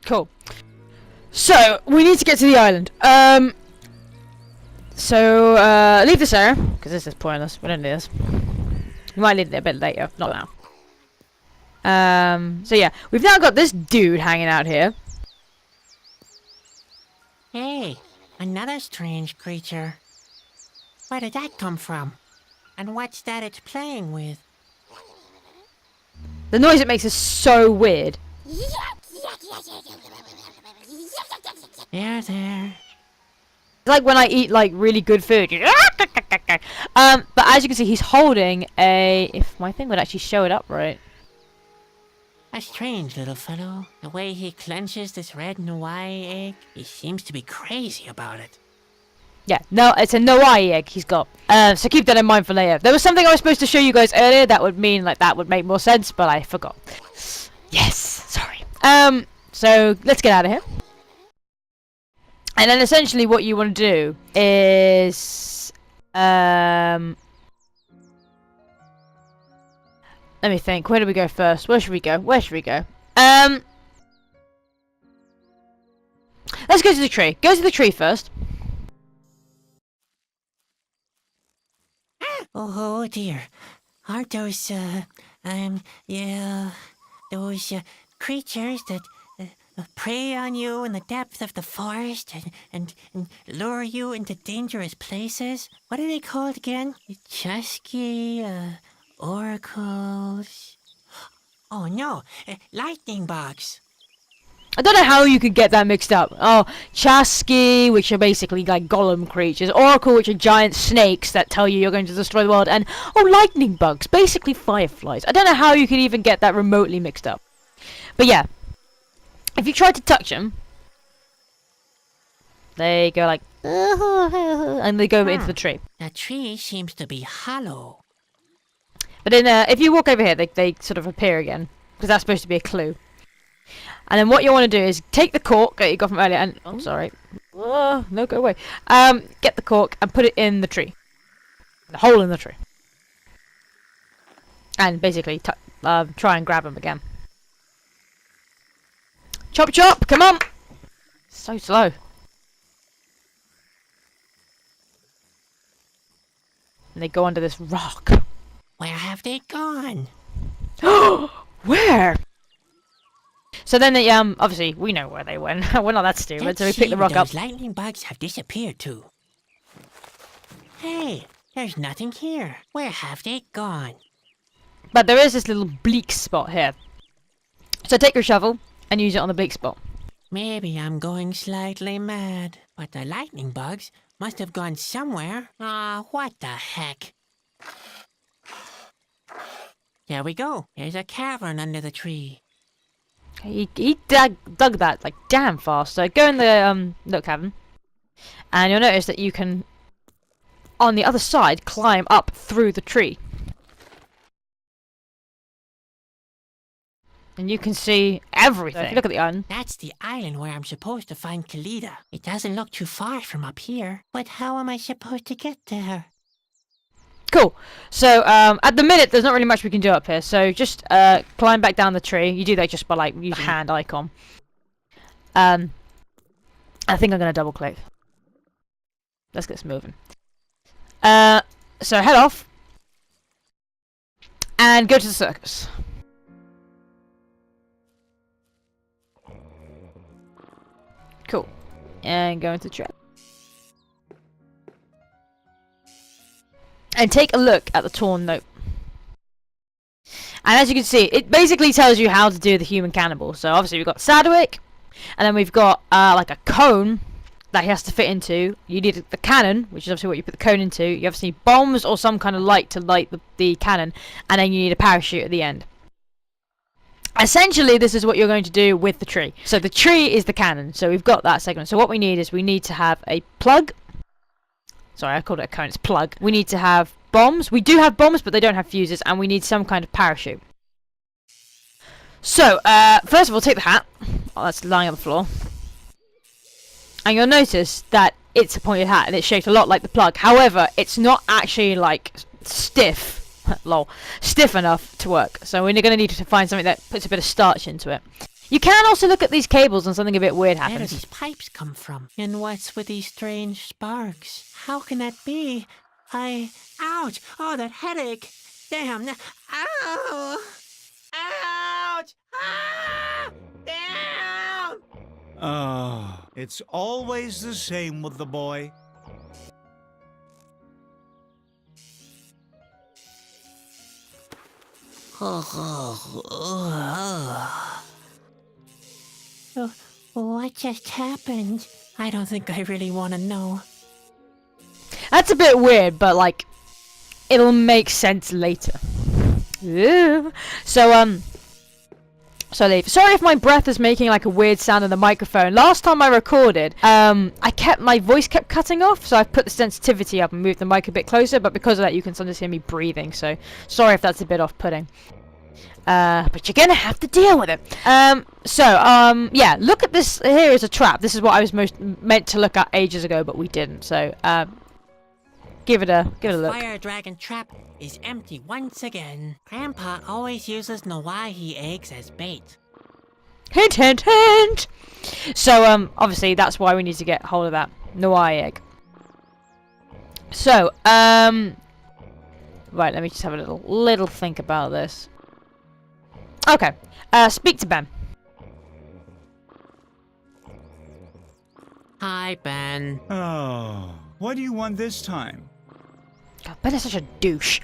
Cool. So, we need to get to the island. Leave this area, because this is pointless. We don't do this. We might leave it a bit later, not now. So yeah, we've now got this dude hanging out here. Hey, another strange creature. Where did that come from? And what's that it's playing with? The noise it makes is so weird. There. It's like when I eat like really good food. But as you can see, he's holding a. If my thing would actually show it up right. A strange little fellow. The way he clenches this red Hawaii egg, he seems to be crazy about it. Yeah, no, it's a Hawaii egg he's got. So keep that in mind for later. There was something I was supposed to show you guys earlier that would mean like that would make more sense, but I forgot. Yes, sorry. So let's get out of here. And then essentially what you want to do is let me think. Where do we go first? Where should we go? Let's go to the tree. Go to the tree first. Oh dear. Aren't those, those creatures that prey on you in the depth of the forest and lure you into dangerous places? What are they called again? Chusky, oracles. Oh no, lightning bugs. I don't know how you could get that mixed up. Oh, Chasky, which are basically like golem creatures. Oracle, which are giant snakes that tell you you're going to destroy the world. And, oh, lightning bugs, basically fireflies. I don't know how you could even get that remotely mixed up. But yeah, if you try to touch them, they go like, and they go into the tree. The tree seems to be hollow. But then if you walk over here, they sort of appear again. Because that's supposed to be a clue. And then what you want to do is take the cork that you got from earlier and... Oh, sorry. Oh, no, go away. Get the cork and put it in the tree. The hole in the tree. And basically try and grab him again. Chop chop! Come on! So slow. And they go under this rock. Where have they gone? Where? So then they, obviously, we know where they went. We're not that stupid, so we pick the rock up. Those lightning bugs have disappeared too. Hey, there's nothing here. Where have they gone? But there is this little bleak spot here. So take your shovel and use it on the bleak spot. Maybe I'm going slightly mad, but the lightning bugs must have gone somewhere. What the heck? There we go. There's a cavern under the tree. He dug that like damn fast. So go in the little cavern, and you'll notice that you can, on the other side, climb up through the tree, and you can see everything. So if you look at the island, that's the island where I'm supposed to find Kalida. It doesn't look too far from up here, but how am I supposed to get there? cool. So at the minute, there's not really much we can do up here. So just climb back down the tree. You do that just by like use the hand icon. I think I'm gonna double click. Let's get this moving. So head off and go to the circus. Cool. And go into the trap. And take a look at the torn note. And as you can see, it basically tells you how to do the human cannibal. So obviously we've got Sadwick, and then we've got like a cone that he has to fit into. You need the cannon, which is obviously what you put the cone into. You obviously need bombs or some kind of light to light the cannon, and then you need a parachute at the end. Essentially, this is what you're going to do with the tree. So the tree is the cannon. So we've got that segment. So what we need is we need to have a plug. Sorry, I called it a cone. It's plug. We need to have bombs. We do have bombs, but they don't have fuses, and we need some kind of parachute. So, first of all, take the hat. Oh, that's lying on the floor. And you'll notice that it's a pointed hat, and it's shaped a lot like the plug. However, it's not actually, like, stiff. Lol. Stiff enough to work. So we're going to need to find something that puts a bit of starch into it. You can also look at these cables and something a bit weird Where do happens. these pipes come from? And what's with these strange sparks? How can that be? Ouch! Oh, that headache! Damn! Ow! Ouch! Ah! Damn! Oh, it's always the same with the boy. What just happened? I don't think I really want to know. That's a bit weird, but like, it'll make sense later. Ew. So Leaf, sorry if my breath is making like a weird sound in the microphone. Last time I recorded, my voice kept cutting off, so I've put the sensitivity up and moved the mic a bit closer, but because of that you can sometimes hear me breathing, so sorry if that's a bit off-putting. But you're gonna have to deal with it. Yeah, look at this. Here is a trap. This is what I was meant to look at ages ago, but we didn't, so, give it a look. Fire dragon trap is empty once again. Grandpa always uses Nawahi eggs as bait. Hint, hint, hint! So, obviously, that's why we need to get hold of that Nawai egg. So, right, let me just have a little think about this. Okay, speak to Ben. Hi, Ben. Oh, what do you want this time? God, Ben is such a douche.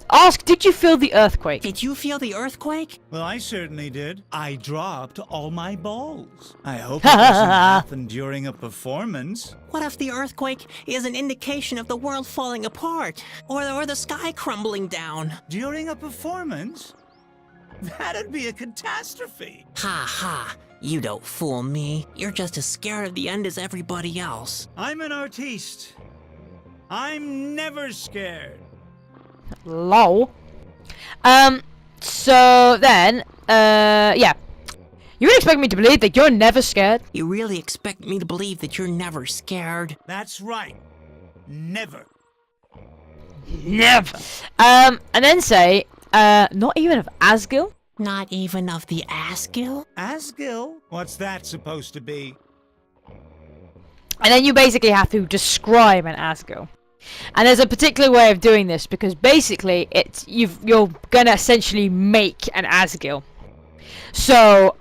Ask, did you feel the earthquake? Did you feel the earthquake? Well, I certainly did. I dropped all my balls. I hope it doesn't happen during a performance. What if the earthquake is an indication of the world falling apart? Or the sky crumbling down? During a performance? That'd be a catastrophe. Ha ha. You don't fool me. You're just as scared of the end as everybody else. I'm an artiste. I'm never scared. Lol. So then, yeah. You really expect me to believe that you're never scared? You really expect me to believe that you're never scared? That's right. Never. Never. And then say, not even of Asgil? Not even of the Asgil? Asgil? What's that supposed to be? And then you basically have to describe an Asgil. And there's a particular way of doing this, because basically you're gonna essentially make an Asgil. So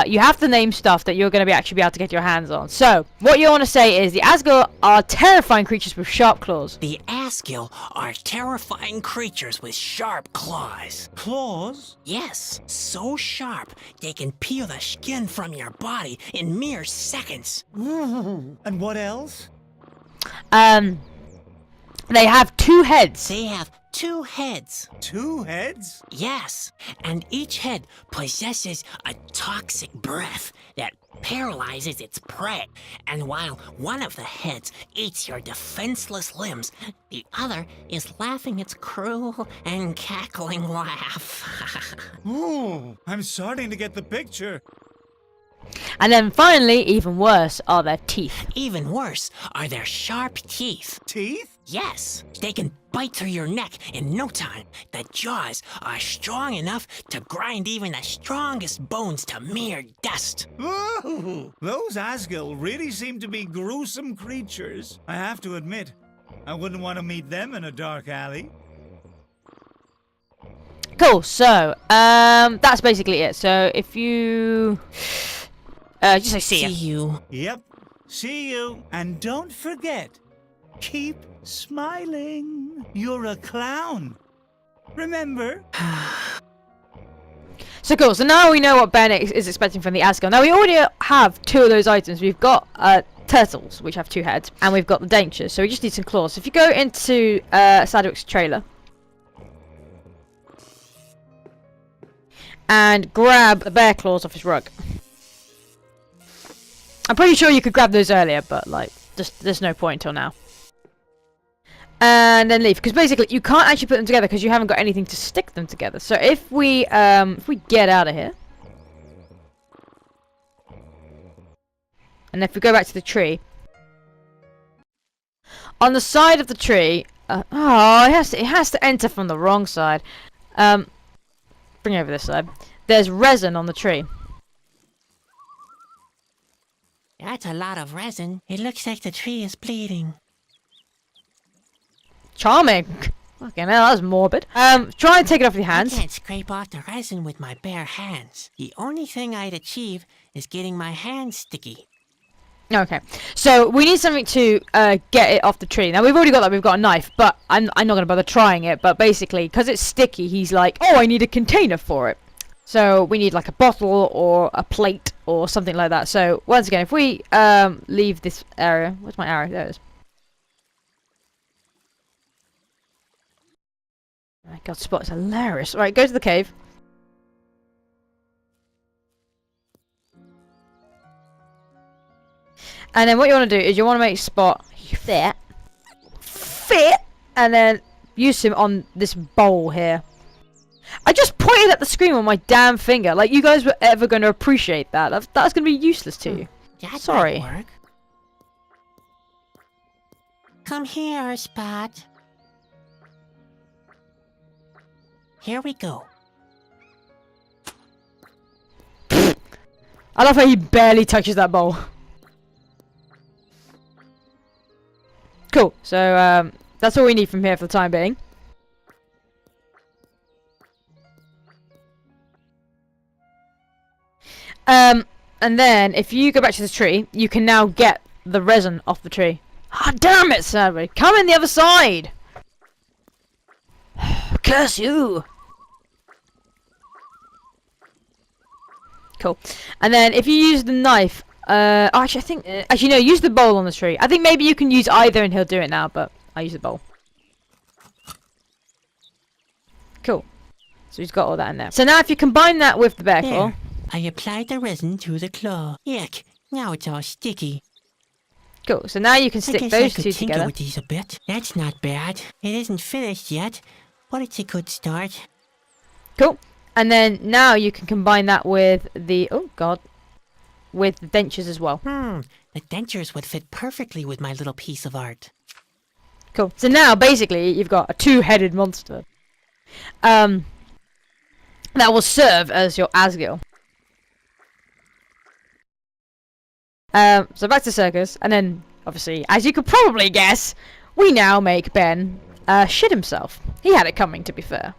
you have to name stuff that you're gonna actually be able to get your hands on. So what you want to say is the Asgil are terrifying creatures with sharp claws. The Asgil are terrifying creatures with sharp claws. Claws? Yes, so sharp they can peel the skin from your body in mere seconds. And what else? They have 2 heads. They have 2 heads. 2 heads? Yes, and each head possesses a toxic breath that paralyzes its prey. And while one of the heads eats your defenseless limbs, the other is laughing its cruel and cackling laugh. Ooh, I'm starting to get the picture. And then finally, even worse, are their teeth. Even worse are their sharp teeth. Teeth? Yes, they can bite through your neck in no time. The jaws are strong enough to grind even the strongest bones to mere dust. Ooh, those Asgil really seem to be gruesome creatures. I have to admit, I wouldn't want to meet them in a dark alley. Cool, so, that's basically it. So, if you... just say see ya. See you. Yep, see you. And don't forget, keep smiling. You're a clown. Remember? So cool, so now we know what Ben is expecting from the Asgil. Now we already have 2 of those items. We've got turtles, which have 2 heads, and we've got the dentures, so we just need some claws. So if you go into Sadwick's trailer and grab the bear claws off his rug. I'm pretty sure you could grab those earlier, but like, just there's no point until now. And then leave, because basically you can't actually put them together because you haven't got anything to stick them together. So if we get out of here, and if we go back to the tree, on the side of the tree, Oh, it has to enter from the wrong side. Bring it over this side. There's resin on the tree. That's a lot of resin. It looks like the tree is bleeding. Charming. Fucking hell, that was morbid. Try and take it off with your I hands. can't scrape off the resin with my bare hands. The only thing I'd achieve is getting my hands sticky. Okay, so we need something to get it off the tree. Now we've already got that. We've got a knife, but I'm not gonna bother trying it. But basically, because it's sticky, he's like, oh, I need a container for it. So we need like a bottle or a plate or something like that. So once again, if we leave this area, where's my arrow? There it is. Oh my God, Spot's hilarious. Right, go to the cave. And then what you want to do is you want to make Spot fit, and then use him on this bowl here. I just pointed at the screen with my damn finger. Like, you guys were ever going to appreciate that. That's going to be useless to you. That Sorry. might work. Come here, Spot. Here we go. I love how he barely touches that bowl. Cool. So, that's all we need from here for the time being. And then, if you go back to the tree, you can now get the resin off the tree. Ah, damn it, Sadly. Come in the other side! Curse you! Cool. And then, if you use the knife, actually, I think, actually, no, use the bowl on the tree. I think maybe you can use either and he'll do it now, but I use the bowl. Cool. So he's got all that in there. So now, if you combine that with the bear claw. There. I applied the resin to the claw. Yuck. Now it's all sticky. Cool. So now you can I stick guess those I could two tinker together. with these a bit. That's not bad. It isn't finished yet, but it's a good start. Cool. And then now you can combine that with the with the dentures as well. The dentures would fit perfectly with my little piece of art. Cool. So now basically you've got a two-headed monster. That will serve as your Asgil. So back to circus, and then obviously, as you could probably guess, we now make Ben shit himself. He had it coming, to be fair.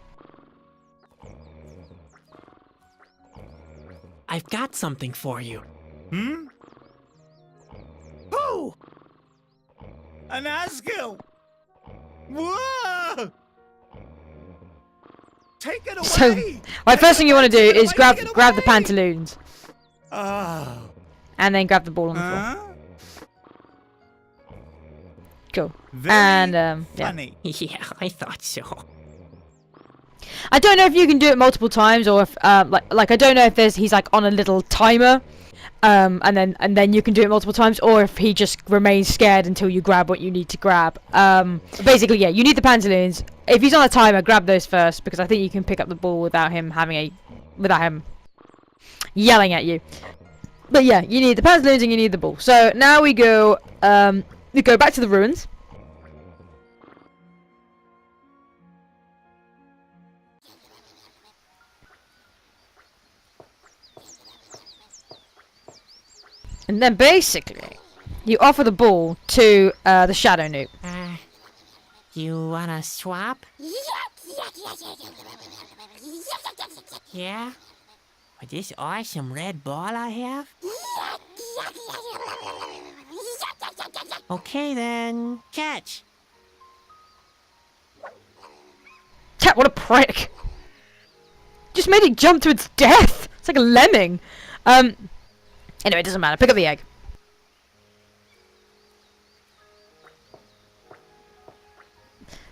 I've got something for you. Oh! An Asgil! Whoa! Take it away! So, right, first thing you want to do is grab the pantaloons, Oh. and then grab the ball on the floor. Huh? Cool. Very And yeah. funny. Yeah, I thought so. I don't know if you can do it multiple times, or if like I don't know if he's like on a little timer, and then you can do it multiple times, or if he just remains scared until you grab what you need to grab. Basically, yeah, you need the pantaloons. If he's on a timer, grab those first, because I think you can pick up the ball without him yelling at you. But yeah, you need the pantaloons and you need the ball. So now we go back to the ruins. And then basically, you offer the ball to the Shadow Newt. You wanna swap? Yeah? With this awesome red ball I have? Okay then, catch! Cat, what a prick! Just made it jump to its death! It's like a lemming. Anyway, it doesn't matter. Pick up the egg.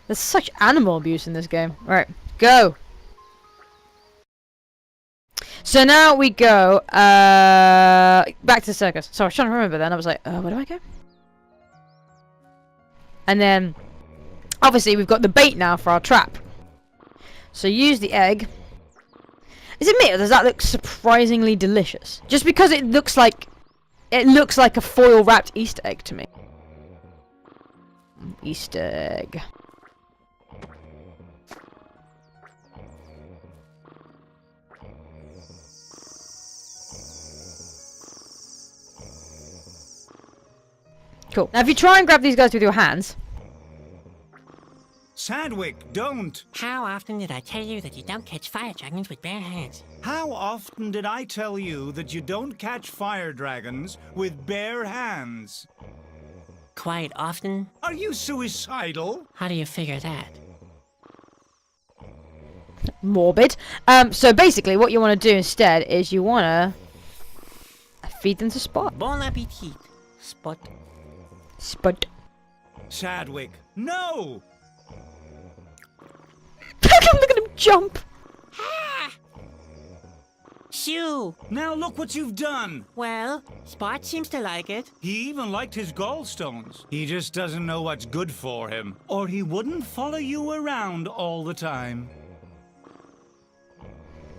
There's such animal abuse in this game. Alright, go! So now we go, back to the circus. So I was trying to remember then. I was like, where do I go? And then, obviously, we've got the bait now for our trap. So use the egg. Is it me, or does that look surprisingly delicious? Just because it looks like a foil wrapped Easter egg to me. Easter egg. Cool. Now, if you try and grab these guys with your hands... Sadwick, don't. How often did I tell you that you don't catch fire dragons with bare hands? How often did I tell you that you don't catch fire dragons with bare hands? Quite often? Are you suicidal? How do you figure that? Morbid. So basically, what you want to do instead is you want to feed them to Spot. Bon appetit. Spot. Spot. Sadwick, no! Look at him jump! Shoo! Now look what you've done! Well, Spot seems to like it. He even liked his gallstones. He just doesn't know what's good for him. Or he wouldn't follow you around all the time.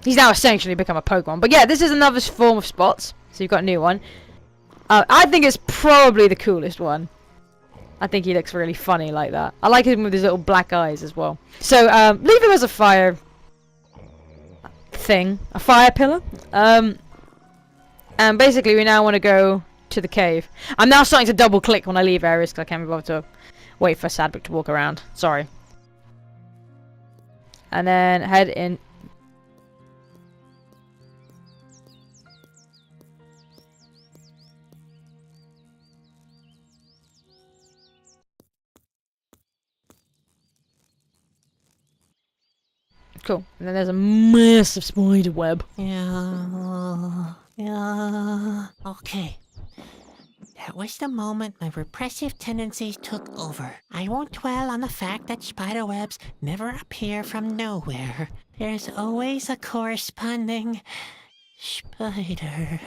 He's now essentially become a Pokemon. But yeah, this is another form of Spots. So you've got a new one. I think it's probably the coolest one. I think he looks really funny like that. I like him with his little black eyes as well. So, leave him as a fire thing. A fire pillar. And basically we now want to go to the cave. I'm now starting to double click when I leave areas because I can't be bothered to wait for Sadwick to walk around. Sorry. And then head in. Cool. And then there's a massive spider web. Yeah. Okay. That was the moment my repressive tendencies took over. I won't dwell on the fact that spiderwebs never appear from nowhere. There's always a corresponding spider.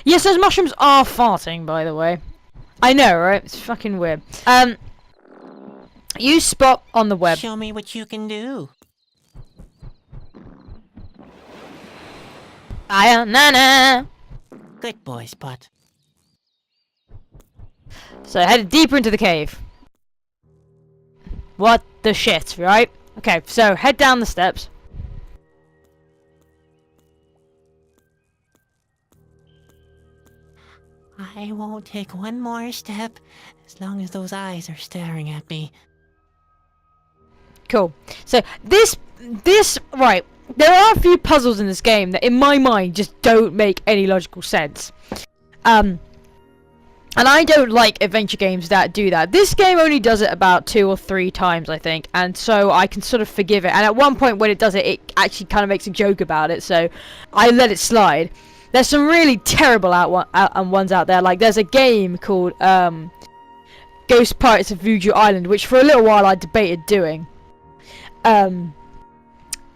Yes, those mushrooms are farting, by the way. I know, right? It's fucking weird. You Spot on the web. Show me what you can do. Fire, na. Good boy, Spot. So head deeper into the cave. What the shit, right? Okay, so head down the steps. I won't take one more step as long as those eyes are staring at me. Cool. So this, right. There are a few puzzles in this game that, in my mind, just don't make any logical sense. And I don't like adventure games that do that. This game only does it about 2 or 3 times, I think, and so I can sort of forgive it. And at one point when it does it, it actually kind of makes a joke about it, so I let it slide. There's some really terrible ones out there. Like, there's a game called Ghost Pirates of Voodoo Island, which for a little while I debated doing.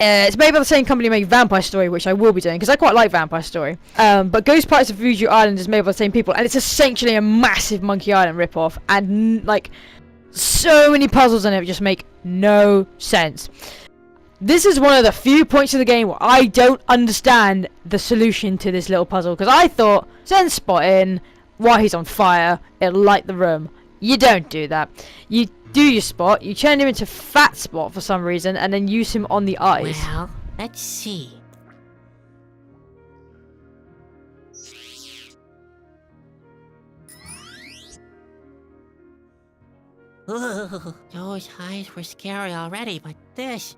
It's made by the same company who made Vampire Story, which I will be doing, because I quite like Vampire Story. But Ghost Pirates of Voodoo Island is made by the same people, and it's essentially a massive Monkey Island ripoff, and, like, so many puzzles in it just make no sense. This is one of the few points of the game where I don't understand the solution to this little puzzle, because I thought, send Spot in while he's on fire, it'll light the room. You don't do that. You do your Spot, you turn him into Fat Spot for some reason, and then use him on the eyes. Well, let's see. Ugh, those eyes were scary already, but this...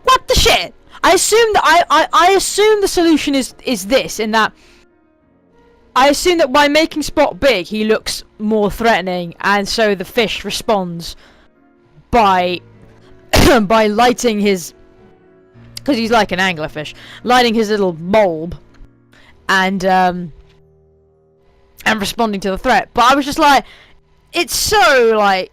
What the shit? I assume that I assume the solution is this, in that I assume that by making Spot big, he looks more threatening, and so the fish responds by by lighting his, because he's like an anglerfish, lighting his little bulb and responding to the threat. But I was just like, it's so like,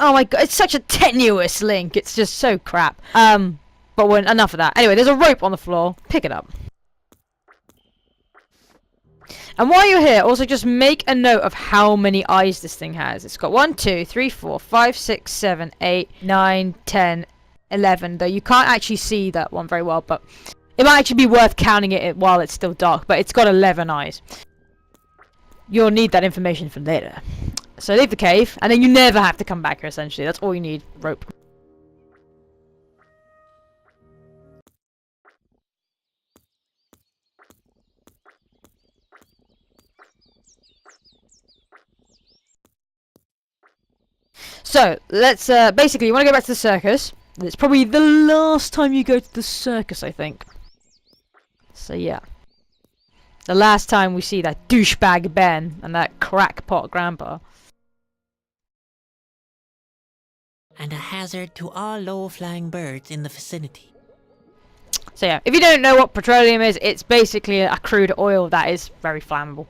oh my god, it's such a tenuous link. It's just so crap. But when enough of that. Anyway, there's a rope on the floor. Pick it up. And while you're here, also just make a note of how many eyes this thing has. It's got 1, 2, 3, 4, 5, 6, 7, 8, 9, 10, 11. Though you can't actually see that one very well, but it might actually be worth counting it while it's still dark. But it's got 11 eyes. You'll need that information for later. So leave the cave, and then you never have to come back here, essentially. That's all you need. Rope. So, let's, basically, you want to go back to the circus. It's probably the last time you go to the circus, I think. So, yeah. The last time we see that douchebag Ben and that crackpot grandpa. And a hazard to all low-flying birds in the vicinity. So yeah, if you don't know what petroleum is, it's basically a crude oil that is very flammable.